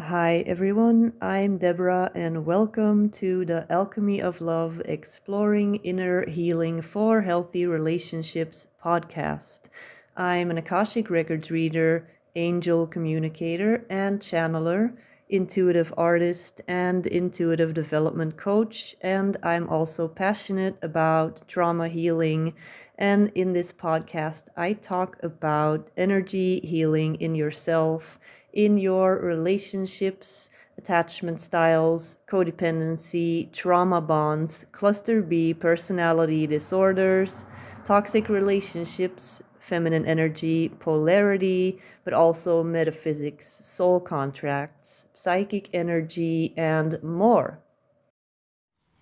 Hi everyone, I'm Deborah and welcome to the Alchemy of Love Exploring Inner Healing for Healthy Relationships podcast. I'm an Akashic Records reader, angel communicator, and channeler, intuitive artist, and intuitive development coach, and I'm also passionate about trauma healing. And in this podcast, I talk about energy healing in yourself, in your relationships, attachment styles, codependency, trauma bonds, cluster B personality disorders, toxic relationships, feminine energy, polarity, but also metaphysics, soul contracts, psychic energy, and more.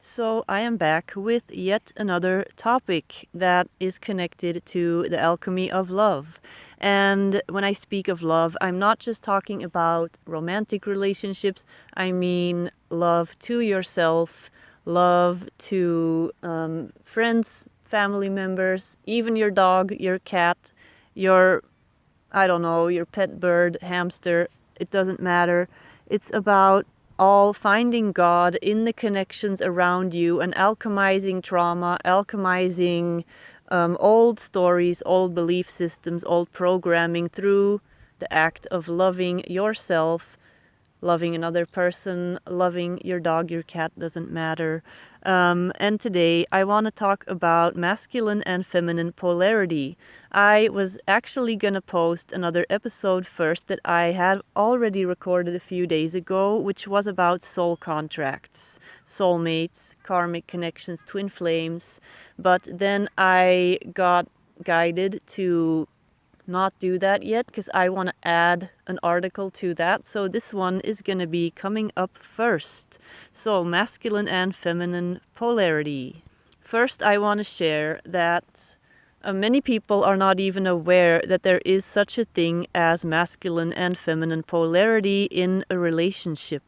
So I am back with yet another topic that is connected to the alchemy of love. And when I speak of love, I'm not just talking about romantic relationships. I mean love to yourself, love to friends, family members, even your dog, your cat, your, I don't know, your pet bird, hamster. It doesn't matter. It's about all finding God in the connections around you and alchemizing trauma, alchemizing old stories, old belief systems, old programming through the act of loving yourself, loving another person, loving your dog, your cat, doesn't matter. And today I want to talk about masculine and feminine polarity. I was actually going to post another episode first that I had already recorded a few days ago, which was about soul contracts, soulmates, karmic connections, twin flames. But then I got guided to not do that yet because I want to add an article to that. So this one is going to be coming up first. So masculine and feminine polarity. First, I want to share that many people are not even aware that there is such a thing as masculine and feminine polarity in a relationship.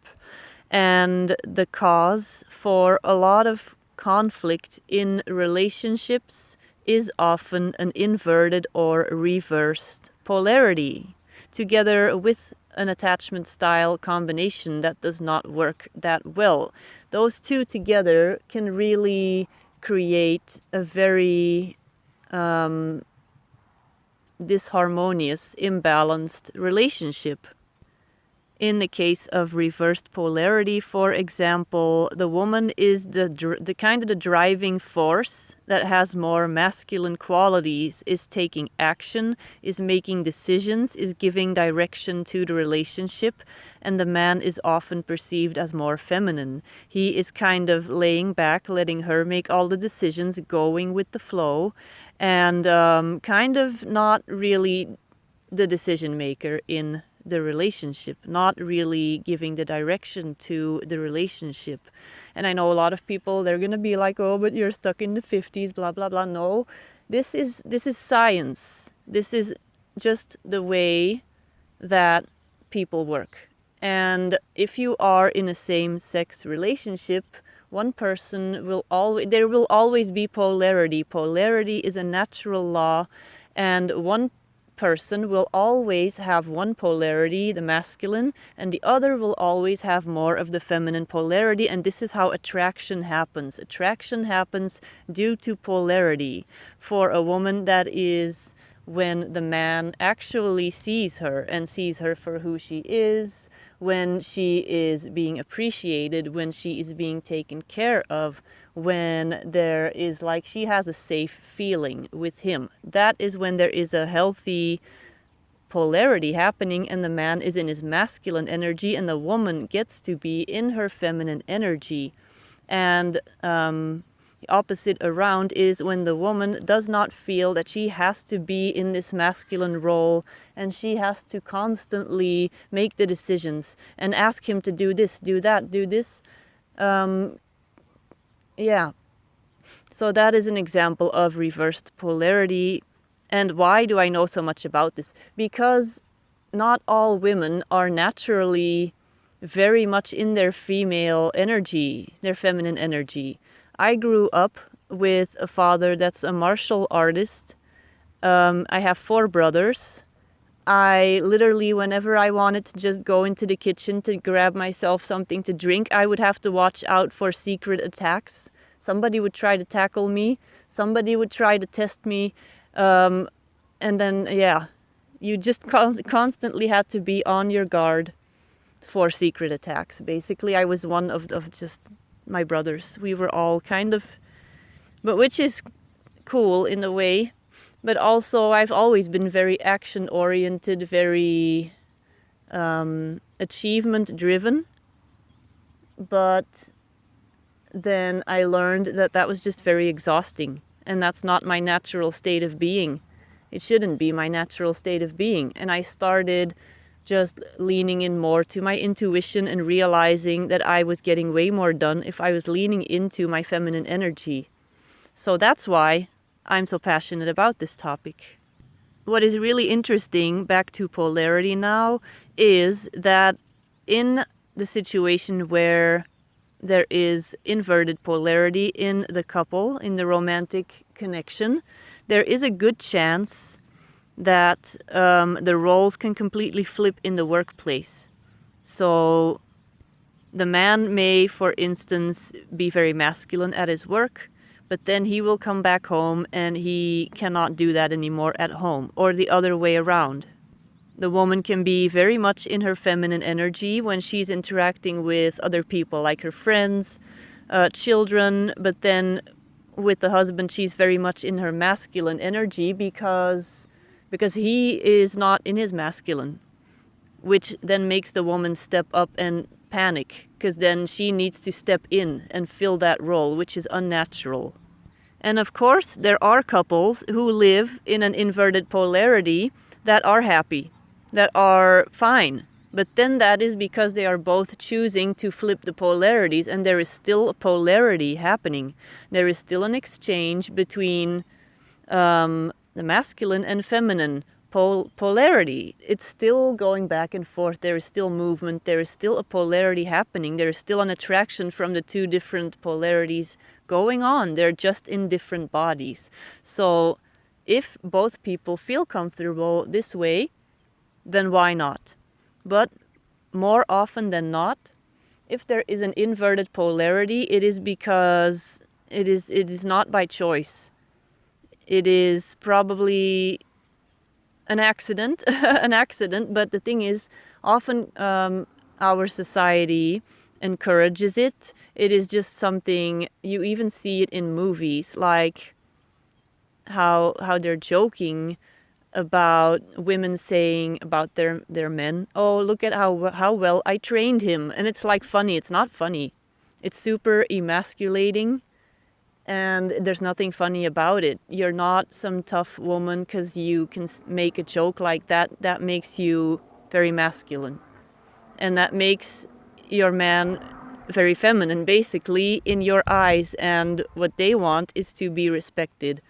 And the cause for a lot of conflict in relationships is often an inverted or reversed polarity, together with an attachment style combination that does not work that well. Those two together can really create a very disharmonious, imbalanced relationship. In the case of reversed polarity, for example, the woman is the kind of the driving force that has more masculine qualities, is taking action, is making decisions, is giving direction to the relationship, and the man is often perceived as more feminine. He is kind of laying back, letting her make all the decisions, going with the flow, and kind of not really the decision maker in the relationship, not really giving the direction to the relationship. And I know a lot of people, they're gonna be like, oh, but you're stuck in the 50s, blah blah blah. No, this is science. This is just the way that people work. And if you are in a same-sex relationship, one person will always, there will always be polarity. Polarity is a natural law, and one person will always have one polarity, the masculine, and the other will always have more of the feminine polarity. And this is how attraction happens. Attraction happens due to polarity. For a woman, that is when the man actually sees her and sees her for who she is, when she is being appreciated, when she is being taken care of, when there is, like, she has a safe feeling with him. That is when there is a healthy polarity happening, and the man is in his masculine energy and the woman gets to be in her feminine energy. And the opposite around is when the woman does not feel that she has to be in this masculine role and she has to constantly make the decisions and ask him to do this, do that, do this. Yeah. So that is an example of reversed polarity. And why do I know so much about this? Because not all women are naturally very much in their female energy, their feminine energy. I grew up with a father that's a martial artist. I have 4 brothers. I literally, whenever I wanted to just go into the kitchen to grab myself something to drink, I would have to watch out for secret attacks. Somebody would try to tackle me. Somebody would try to test me. And then, you just constantly had to be on your guard for secret attacks. Basically, I was one of just my brothers. We were all kind of, but which is cool in a way. But also, I've always been very action-oriented, very achievement-driven. But then I learned that that was just very exhausting. And that's not my natural state of being. It shouldn't be my natural state of being. And I started just leaning in more to my intuition and realizing that I was getting way more done if I was leaning into my feminine energy. So that's why I'm so passionate about this topic. What is really interesting, back to polarity now, is that in the situation where there is inverted polarity in the couple, in the romantic connection, there is a good chance that the roles can completely flip in the workplace. So the man may, for instance, be very masculine at his work, but then he will come back home and he cannot do that anymore at home, or the other way around. The woman can be very much in her feminine energy when she's interacting with other people, like her friends, children, but then with the husband, she's very much in her masculine energy because he is not in his masculine, which then makes the woman step up and panic, because then she needs to step in and fill that role, which is unnatural. And of course, there are couples who live in an inverted polarity that are happy, that are fine. But then that is because they are both choosing to flip the polarities, and there is still a polarity happening. There is still an exchange between the masculine and feminine polarity. It's still going back and forth. There is still movement. There is still a polarity happening. There is still an attraction from the two different polarities going on. They're just in different bodies. So if both people feel comfortable this way, then why not? But more often than not, if there is an inverted polarity, it is because it is not by choice. It is probably an accident, but the thing is, often our society encourages it. It is just something, you even see it in movies, like how they're joking about women saying about their men, oh, look at how well I trained him. And it's like funny. It's not funny. It's super emasculating. And there's nothing funny about it. You're not some tough woman because you can make a joke like that. That makes you very masculine. And that makes your man very feminine, basically, in your eyes. And what they want is to be respected.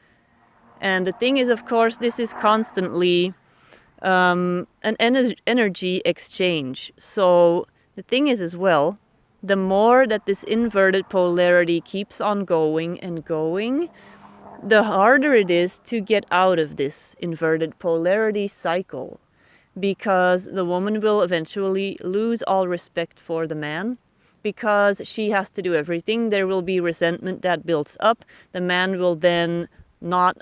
And the thing is, of course, this is constantly an energy exchange. So the thing is as well, the more that this inverted polarity keeps on going and going, the harder it is to get out of this inverted polarity cycle, because the woman will eventually lose all respect for the man because she has to do everything. There will be resentment that builds up. The man will then not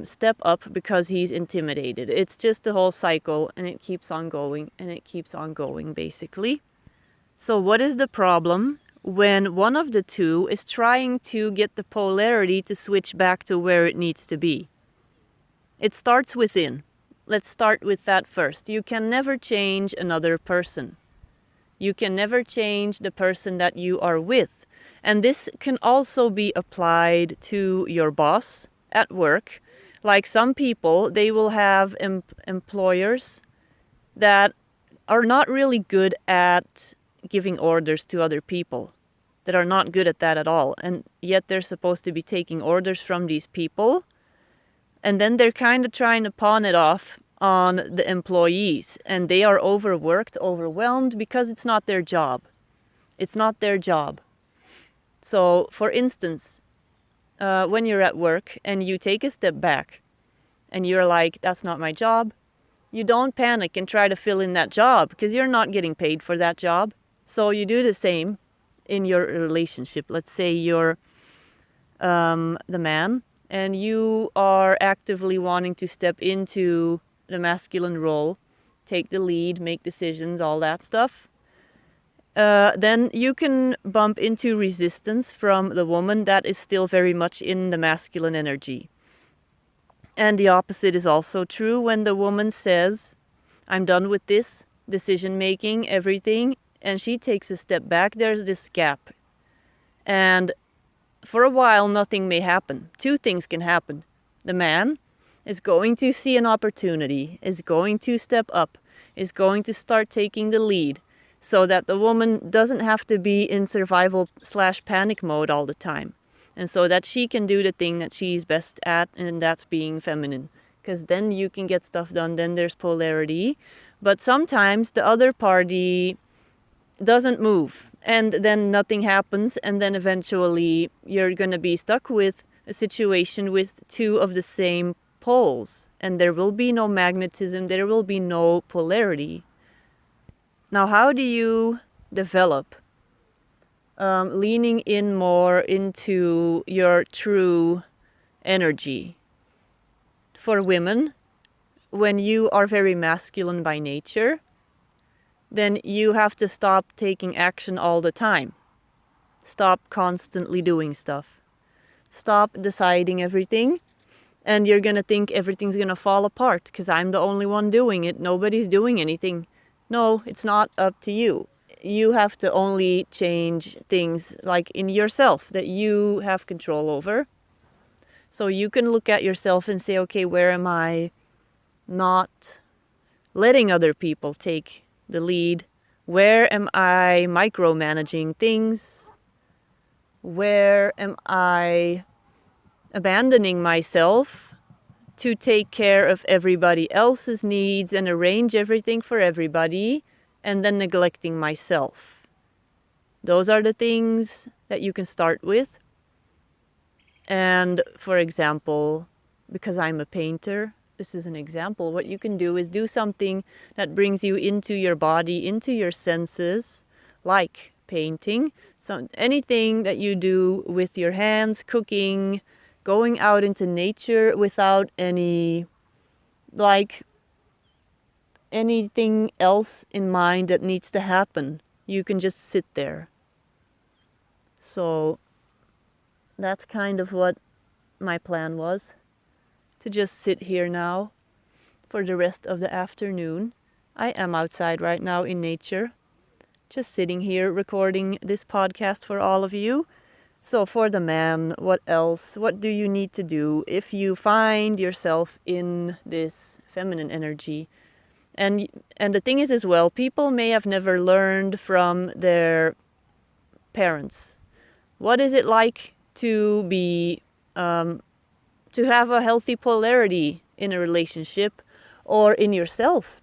step up because he's intimidated. It's just a whole cycle, and it keeps on going and it keeps on going, basically. So what is the problem when one of the two is trying to get the polarity to switch back to where it needs to be? It starts within. Let's start with that first. You can never change another person. You can never change the person that you are with. And this can also be applied to your boss at work. Like some people, they will have employers that are not really good at giving orders to other people, that are not good at that at all. And yet they're supposed to be taking orders from these people. And then they're kind of trying to pawn it off on the employees. And they are overworked, overwhelmed, because it's not their job. It's not their job. So, for instance, when you're at work and you take a step back and you're like, that's not my job, You don't panic and try to fill in that job because you're not getting paid for that job. So you do the same in your relationship. Let's say you're the man and you are actively wanting to step into the masculine role, take the lead, make decisions, all that stuff. Then you can bump into resistance from the woman that is still very much in the masculine energy. And the opposite is also true. When the woman says, I'm done with this decision making, everything, and she takes a step back, there's this gap. And for a while, nothing may happen. Two things can happen. The man is going to see an opportunity, is going to step up, is going to start taking the lead, so that the woman doesn't have to be in survival/panic mode all the time. And so that she can do the thing that she's best at, and that's being feminine. Because then you can get stuff done, then there's polarity. But sometimes the other party doesn't move, and then nothing happens, and then eventually you're going to be stuck with a situation with two of the same poles, and there will be no magnetism, there will be no polarity. Now, how do you develop leaning in more into your true energy? For women, when you are very masculine by nature, then you have to stop taking action all the time. Stop constantly doing stuff. Stop deciding everything, and you're going to think everything's going to fall apart because I'm the only one doing it. Nobody's doing anything. No, it's not up to you. You have to only change things like in yourself that you have control over. So you can look at yourself and say, okay, where am I not letting other people take the lead? Where am I micromanaging things? Where am I abandoning myself to take care of everybody else's needs and arrange everything for everybody, and then neglecting myself? Those are the things that you can start with. And for example, because I'm a painter, this is an example. What you can do is do something that brings you into your body, into your senses, like painting. So anything that you do with your hands, cooking, going out into nature without anything else in mind that needs to happen. You can just sit there. So that's kind of what my plan was, to just sit here now for the rest of the afternoon. I am outside right now in nature, just sitting here recording this podcast for all of you. So for the man, what else? What do you need to do if you find yourself in this feminine energy? And the thing is as well, people may have never learned from their parents. What is it like to be to have a healthy polarity in a relationship or in yourself?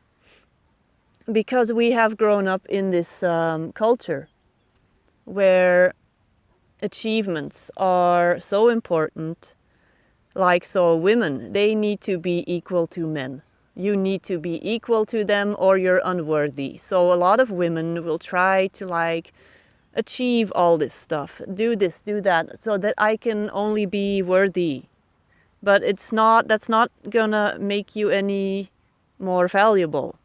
Because we have grown up in this culture where achievements are so important. Like, so women, they need to be equal to men. You need to be equal to them or you're unworthy. So a lot of women will try to achieve all this stuff, do this, do that, so that I can only be worthy. But that's not gonna make you any more valuable.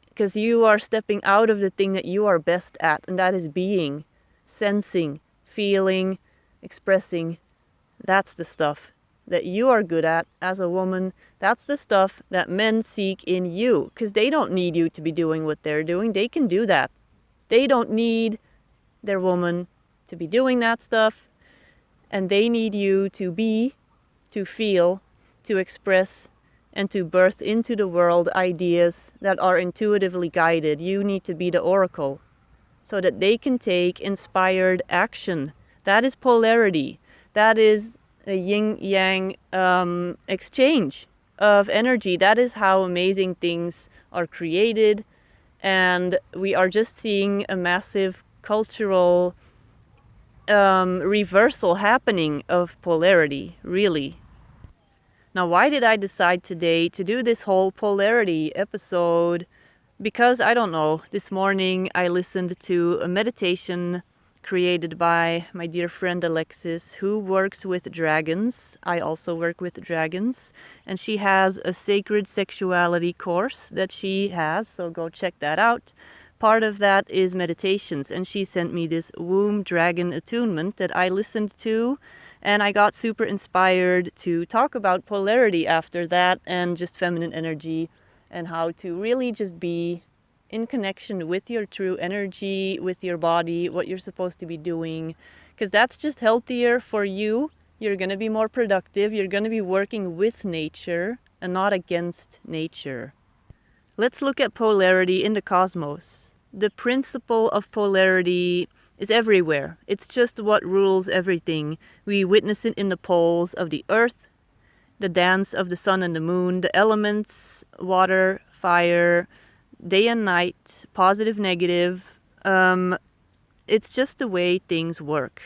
Because you are stepping out of the thing that you are best at, and that is being, sensing, feeling, expressing. That's the stuff that you are good at as a woman. That's the stuff that men seek in you, because they don't need you to be doing what they're doing. They can do that. They don't need their woman to be doing that stuff, and they need you to be, to feel, to express, and to birth into the world ideas that are intuitively guided. You need to be the oracle so that they can take inspired action. That is polarity. That is a yin-yang exchange of energy. That is how amazing things are created. And we are just seeing a massive cultural reversal happening of polarity, really. Now, why did I decide today to do this whole polarity episode? Because, I don't know, this morning I listened to a meditation created by my dear friend Alexis, who works with dragons. I also work with dragons. And she has a sacred sexuality course that she has, so go check that out. Part of that is meditations, and she sent me this womb dragon attunement that I listened to, and I got super inspired to talk about polarity after that, and just feminine energy, and how to really just be in connection with your true energy, with your body, what you're supposed to be doing, because that's just healthier for you. You're going to be more productive. You're going to be working with nature and not against nature. Let's look at polarity in the cosmos. The principle of polarity is everywhere. It's just what rules everything. We witness it in the poles of the earth, the dance of the sun and the moon, the elements, water, fire, day and night, positive, negative. It's just the way things work.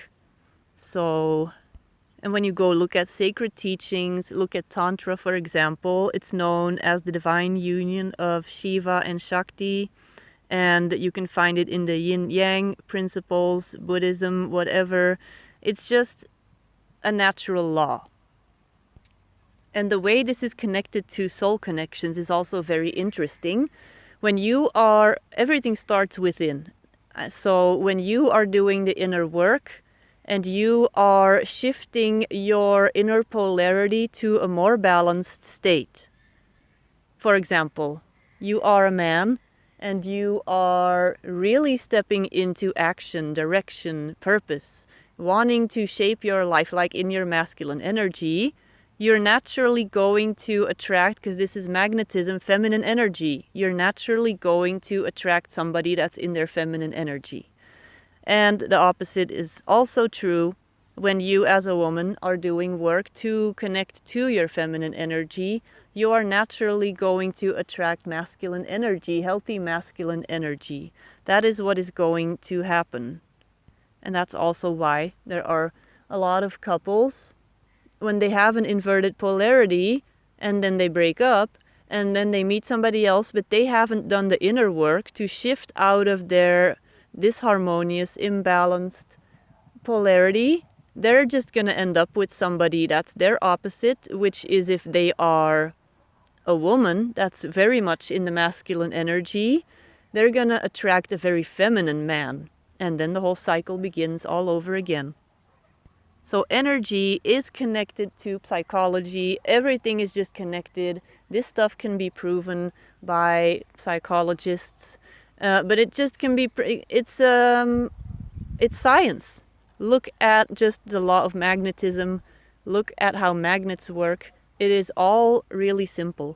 And when you go look at sacred teachings, look at Tantra, for example, it's known as the divine union of Shiva and Shakti. And you can find it in the yin-yang principles, Buddhism, whatever. It's just a natural law. And the way this is connected to soul connections is also very interesting. Everything starts within. So when you are doing the inner work and you are shifting your inner polarity to a more balanced state. For example, you are a man, and you are really stepping into action, direction, purpose, wanting to shape your life like in your masculine energy, you're naturally going to attract, because this is magnetism, feminine energy. You're naturally going to attract somebody that's in their feminine energy. And the opposite is also true when you as a woman are doing work to connect to your feminine energy. You are naturally going to attract masculine energy, healthy masculine energy. That is what is going to happen. And that's also why there are a lot of couples, when they have an inverted polarity, and then they break up, and then they meet somebody else, but they haven't done the inner work to shift out of their disharmonious, imbalanced polarity, they're just going to end up with somebody that's their opposite, which is if they are a woman that's very much in the masculine energy, they're going to attract a very feminine man. And then the whole cycle begins all over again. So energy is connected to psychology. Everything is just connected. This stuff can be proven by psychologists. But it just can be, it's science. Look at just the law of magnetism. Look at how magnets work. It is all really simple.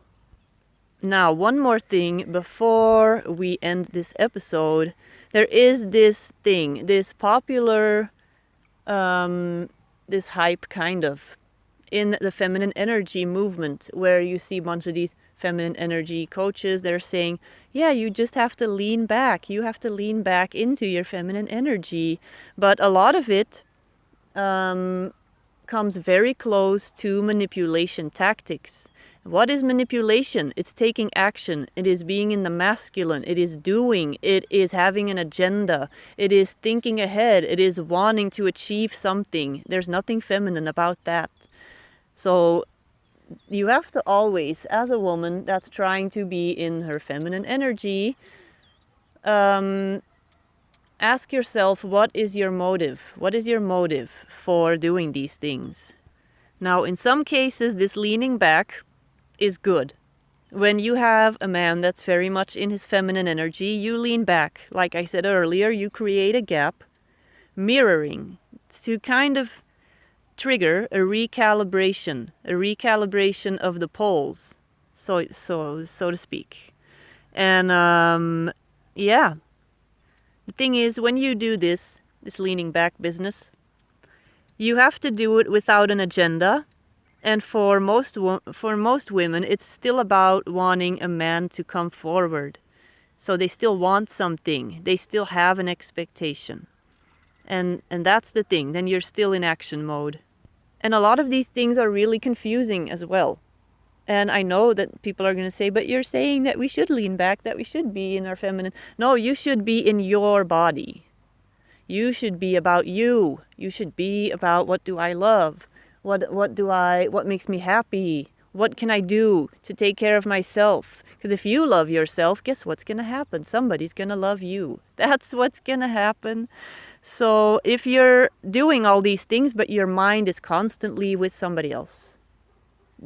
Now, one more thing before we end this episode. There is this thing, this popular, this hype kind of, in the feminine energy movement, where you see a bunch of these feminine energy coaches. They're saying, yeah, you just have to lean back. You have to lean back into your feminine energy. But a lot of it comes very close to manipulation tactics. What is manipulation? It's taking action. It is being in the masculine. It is doing. It is having an agenda. It is thinking ahead. It is wanting to achieve something. There's nothing feminine about that. So you have to always, as a woman that's trying to be in her feminine energy, ask yourself, what is your motive? What is your motive for doing these things? Now, in some cases, this leaning back is good. When you have a man that's very much in his feminine energy, you lean back. Like I said earlier, you create a gap, mirroring, to kind of trigger a recalibration of the poles, so to speak. And yeah, the thing is, when you do this leaning back business, you have to do it without an agenda. And for most women, it's still about wanting a man to come forward. So they still want something. They still have an expectation. And that's the thing. Then you're still in action mode. And a lot of these things are really confusing as well. And I know that people are going to say, but you're saying that we should lean back, that we should be in our feminine. No, you should be in your body. You should be about you. You should be about, what do I love? What makes me happy? What can I do to take care of myself? Because if you love yourself, guess what's going to happen? Somebody's going to love you. That's what's going to happen. So if you're doing all these things, but your mind is constantly with somebody else,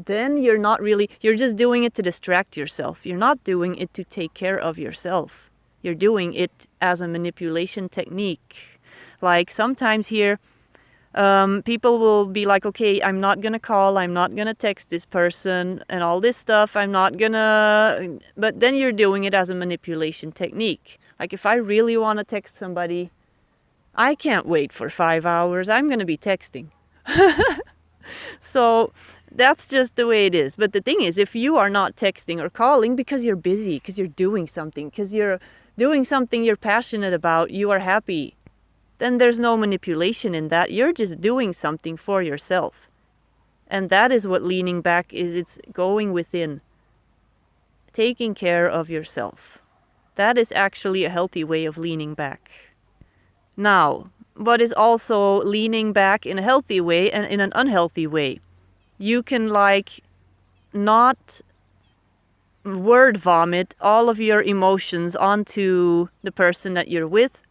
then you're just doing it to distract yourself. You're not doing it to take care of yourself. You're doing it as a manipulation technique. Like sometimes here, people will be like, okay, I'm not going to call, I'm not going to text this person and all this stuff. But then you're doing it as a manipulation technique. Like if I really want to text somebody, I can't wait for 5 hours. I'm going to be texting. So that's just the way it is. But the thing is, if you are not texting or calling because you're busy, because you're doing something, because you're doing something you're passionate about, you are happy, then there's no manipulation in that. You're just doing something for yourself. And that is what leaning back is. It's going within, taking care of yourself. That is actually a healthy way of leaning back. Now, what is also leaning back in a healthy way and in an unhealthy way? You can not word vomit all of your emotions onto the person that you're with.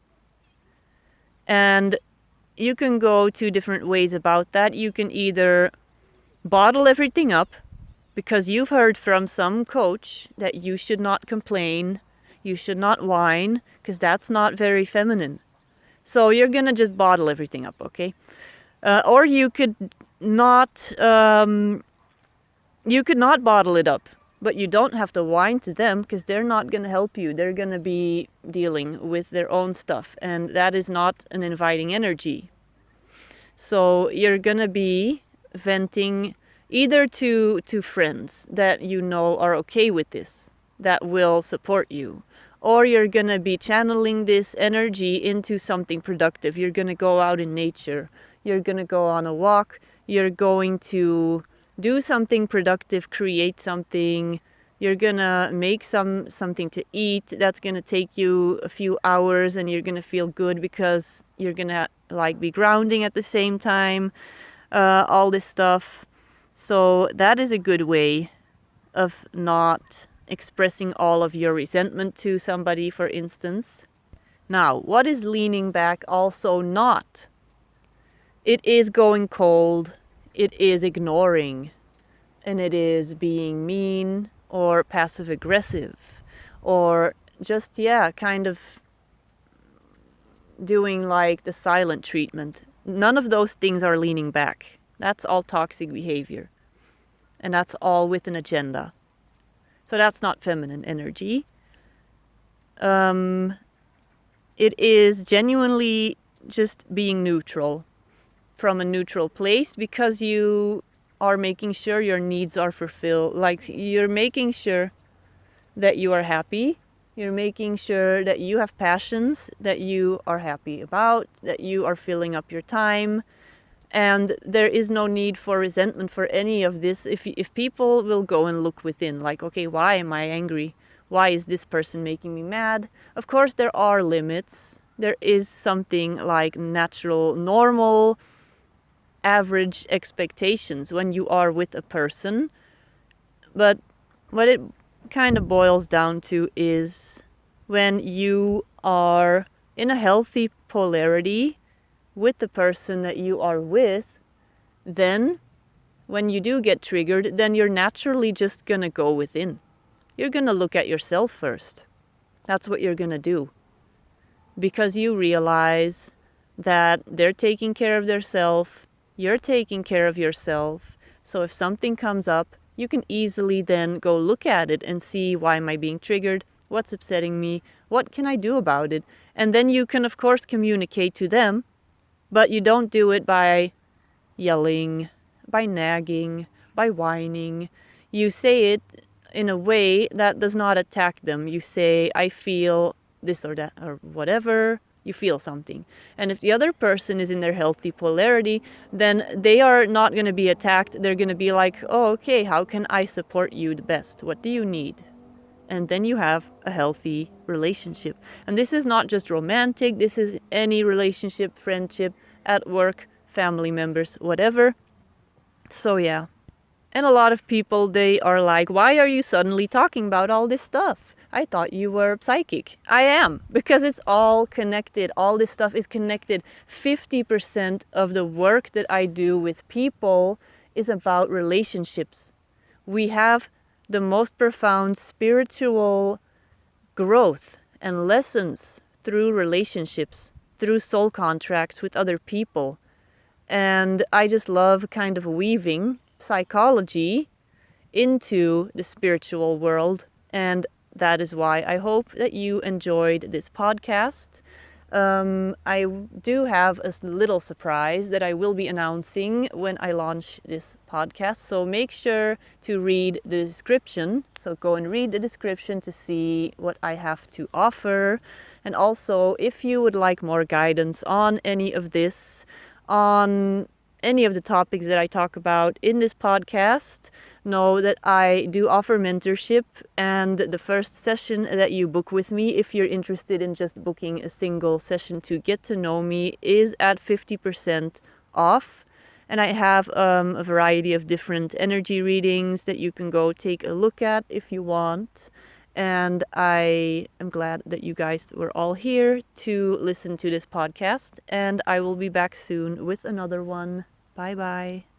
And you can go two different ways about that. You can either bottle everything up because you've heard from some coach that you should not complain, you should not whine, because that's not very feminine. So you're going to just bottle everything up, okay? Or you could not bottle it up, but you don't have to whine to them because they're not going to help you. They're going to be dealing with their own stuff, and that is not an inviting energy. So you're going to be venting either to friends that you know are okay with this, that will support you, or you're going to be channeling this energy into something productive. You're going to go out in nature. You're going to go on a walk. You're going to do something productive, create something. You're going to make something to eat. That's going to take you a few hours and you're going to feel good because you're going to be grounding at the same time, all this stuff. So that is a good way of not expressing all of your resentment to somebody, for instance. Now, what is leaning back also not? It is going cold, it is ignoring, and it is being mean or passive aggressive, or just, kind of doing the silent treatment. None of those things are leaning back. That's all toxic behavior. And that's all with an agenda. So that's not feminine energy. It is genuinely just being neutral from a neutral place because you are making sure your needs are fulfilled. You're making sure that you are happy. You're making sure that you have passions that you are happy about, that you are filling up your time. And there is no need for resentment for any of this. If people will go and look within, okay, why am I angry? Why is this person making me mad? Of course, there are limits. There is something like natural, normal, average expectations when you are with a person. But what it kind of boils down to is when you are in a healthy polarity with the person that you are with, then when you do get triggered, then you're naturally just going to go within. You're going to look at yourself first. That's what you're going to do. Because you realize that they're taking care of themselves, you're taking care of yourself. So if something comes up, you can easily then go look at it and see, why am I being triggered? What's upsetting me? What can I do about it? And then you can, of course, communicate to them. But you don't do it by yelling, by nagging, by whining. You say it in a way that does not attack them. You say, I feel this or that or whatever. you feel something. And if the other person is in their healthy polarity, then they are not going to be attacked. They're going to be like, oh, okay, how can I support you the best? What do you need? And then you have a healthy relationship. And this is not just romantic. This is any relationship, friendship, at work, family members, whatever. So yeah. And a lot of people, they are like, why are you suddenly talking about all this stuff? I thought you were psychic. I am, because it's all connected. All this stuff is connected. 50% of the work that I do with people is about relationships. We have the most profound spiritual growth and lessons through relationships, through soul contracts with other people. And I just love kind of weaving psychology into the spiritual world, and that is why I hope that you enjoyed this podcast. I do have a little surprise that I will be announcing when I launch this podcast, so make sure to read the description. So go and read the description to see what I have to offer. And also, if you would like more guidance on any of this, on any of the topics that I talk about in this podcast, know that I do offer mentorship, and the first session that you book with me, if you're interested in just booking a single session to get to know me, is at 50% off. And I have a variety of different energy readings that you can go take a look at if you want. And I am glad that you guys were all here to listen to this podcast. And I will be back soon with another one. Bye bye.